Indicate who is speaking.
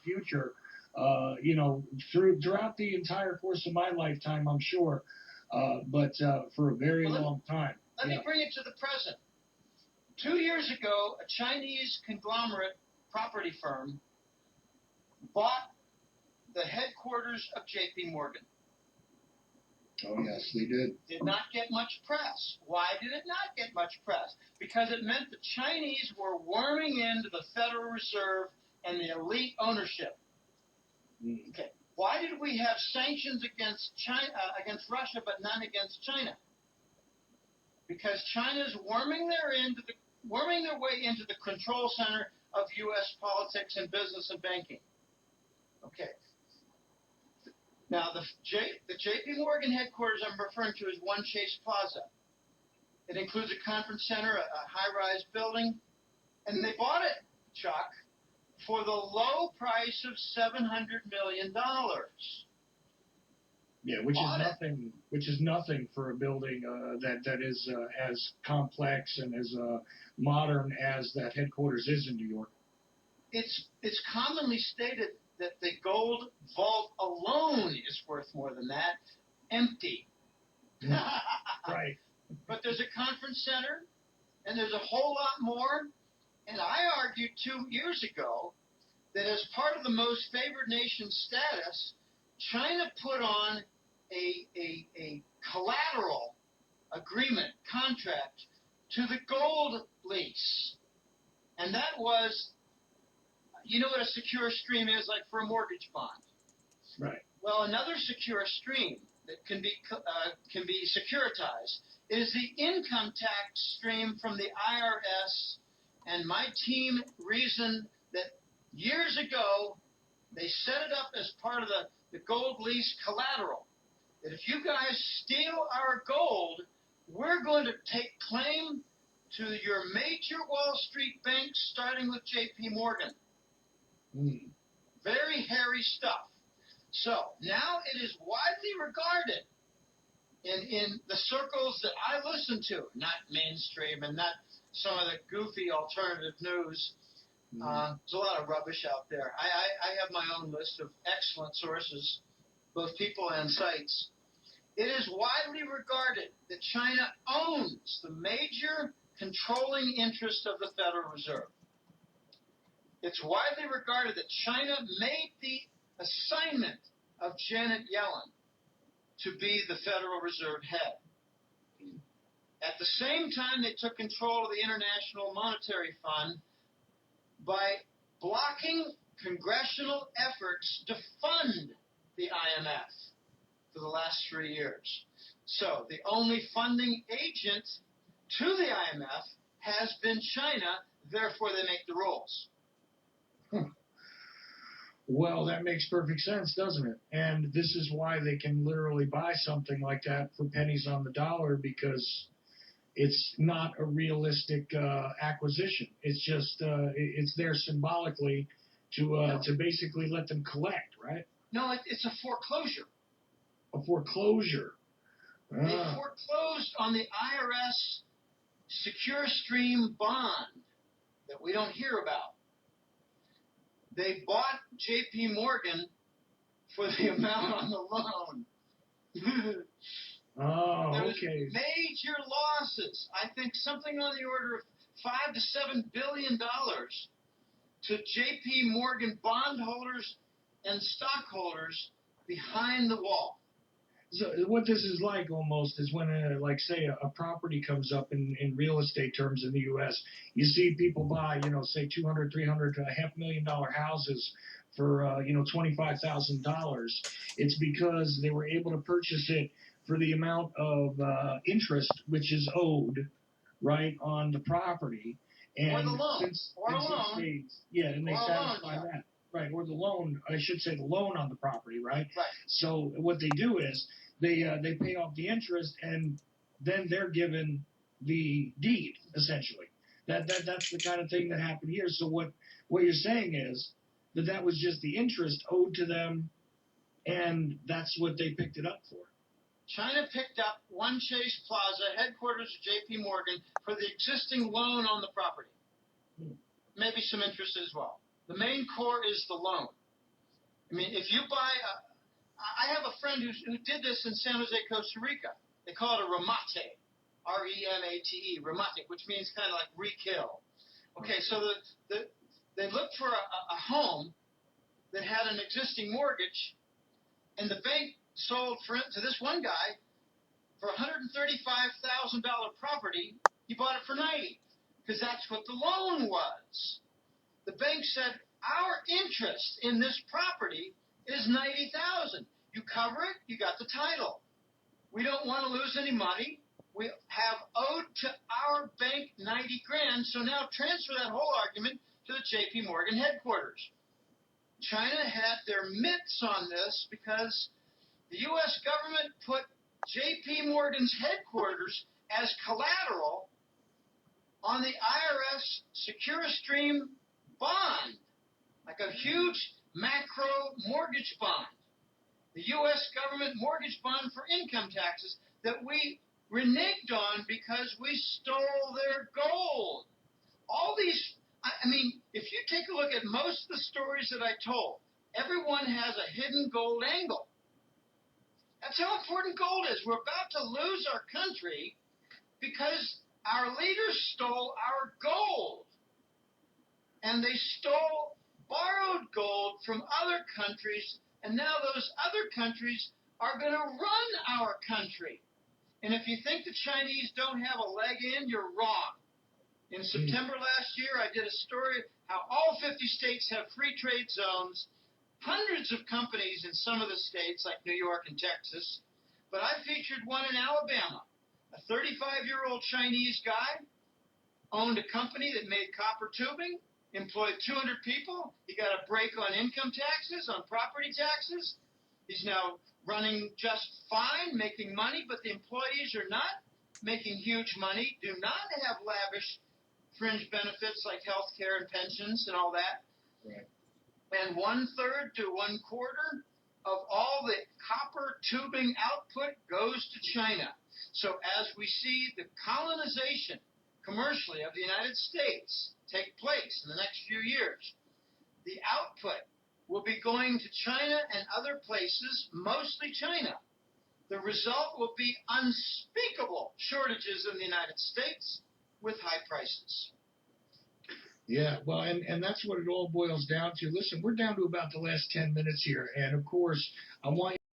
Speaker 1: future, throughout the entire course of my lifetime, I'm sure, but for a very long time.
Speaker 2: Let me bring it to the present. 2 years ago, a Chinese conglomerate property firm bought the headquarters of J.P. Morgan.
Speaker 1: Oh, yes, they did.
Speaker 2: Did not get much press. Why did it not get much press? Because it meant the Chinese were worming into the Federal Reserve and the elite ownership. Okay. Why did we have sanctions against against Russia, but none against China? Because China's worming their way into the control center of U.S. politics and business and banking. Okay. Now, the J.P. Morgan headquarters I'm referring to is One Chase Plaza. It includes a conference center, a high-rise building, and they bought it, Chuck, for the low price of $700 million.
Speaker 1: Yeah, which is nothing for a building that is as complex and as modern as that headquarters is in New York.
Speaker 2: It's commonly stated that the gold vault alone is worth more than that, empty.
Speaker 1: Right.
Speaker 2: But there's a conference center, and there's a whole lot more. And I argued 2 years ago that as part of the most favored nation status, China put on a collateral agreement, contract, to the gold lease. And that was, you know what a secure stream is, like for a mortgage bond.
Speaker 1: Right.
Speaker 2: Well, another secure stream that can be securitized is the income tax stream from the IRS. And my team reasoned that years ago they set it up as part of the gold lease collateral. That if you guys steal our gold, we're going to take claim to your major Wall Street banks, starting with J.P. Morgan. Very hairy stuff. So now it is widely regarded in the circles that I listen to, not mainstream and not some of the goofy alternative news. There's a lot of rubbish out there. I have my own list of excellent sources, both people and sites. It is widely regarded that China owns the major controlling interest of the Federal Reserve. It's widely regarded that China made the assignment of Janet Yellen to be the Federal Reserve head. At the same time, they took control of the International Monetary Fund by blocking congressional efforts to fund the IMF for the last 3 years. So the only funding agent to the IMF has been China, therefore they make the rules.
Speaker 1: Well, that makes perfect sense, doesn't it? And this is why they can literally buy something like that for pennies on the dollar, because it's not a realistic acquisition. It's just it's there symbolically to basically let them collect, right?
Speaker 2: No, it's a foreclosure.
Speaker 1: A foreclosure.
Speaker 2: They foreclosed on the IRS secure stream bond that we don't hear about. They bought J.P. Morgan for the amount on the loan. There was major losses. I think something on the order of $5 to $7 billion to J.P. Morgan bondholders and stockholders behind the wall.
Speaker 1: So what this is like almost is when, say, a property comes up in real estate terms in the U.S., you see people buy, say $200,000, $300,000 to $500,000 houses for, $25,000. It's because they were able to purchase it for the amount of interest which is owed, right, on the property. And
Speaker 2: or the loan.
Speaker 1: They satisfy that. Right, or the loan, I should say the loan on the property, right?
Speaker 2: Right.
Speaker 1: So what they do is they pay off the interest, and then they're given the deed, essentially. That's the kind of thing that happened here. So what you're saying is that was just the interest owed to them, and that's what they picked it up for.
Speaker 2: China picked up One Chase Plaza, headquarters of J.P. Morgan, for the existing loan on the property. Maybe some interest as well. The main core is the loan. I mean, if you buy I have a friend who did this in San Jose, Costa Rica. They call it a remate, R-E-M-A-T-E, remate, which means kind of like re-kill. Okay, so they looked for a home that had an existing mortgage, and the bank sold to this one guy for $135,000 property. He bought it for $90,000 because that's what the loan was. The bank said, our interest in this property is $90,000. You cover it, you got the title. We don't want to lose any money. We have owed to our bank $90,000, so now transfer that whole argument to the J.P. Morgan headquarters. China had their mitts on this because the U.S. government put J.P. Morgan's headquarters as collateral on the IRS Secure Stream bond, like a huge macro mortgage bond. The U.S. government mortgage bond for income taxes that we reneged on because we stole their gold. All these, I mean, if you take a look at most of the stories that I told, everyone has a hidden gold angle. That's how important gold is. We're about to lose our country because our leaders stole our gold. And they stole borrowed gold from other countries, and now those other countries are going to run our country. And if you think the Chinese don't have a leg in, you're wrong. In September last year, I did a story how all 50 states have free trade zones, hundreds of companies in some of the states like New York and Texas, but I featured one in Alabama. A 35-year-old Chinese guy owned a company that made copper tubing, employed 200 people. He got a break on income taxes, on property taxes. He's now running just fine, making money, but the employees are not making huge money, do not have lavish fringe benefits like health care and pensions and all that.
Speaker 1: Right.
Speaker 2: And 1/3 to 1/4 of all the copper tubing output goes to China. So as we see the colonization commercially of the United States take place in the next few years, the output will be going to China and other places, mostly China. The result will be unspeakable shortages in the United States with high prices.
Speaker 1: Yeah, well, and that's what it all boils down to. Listen, we're down to about the last 10 minutes here, and of course, I want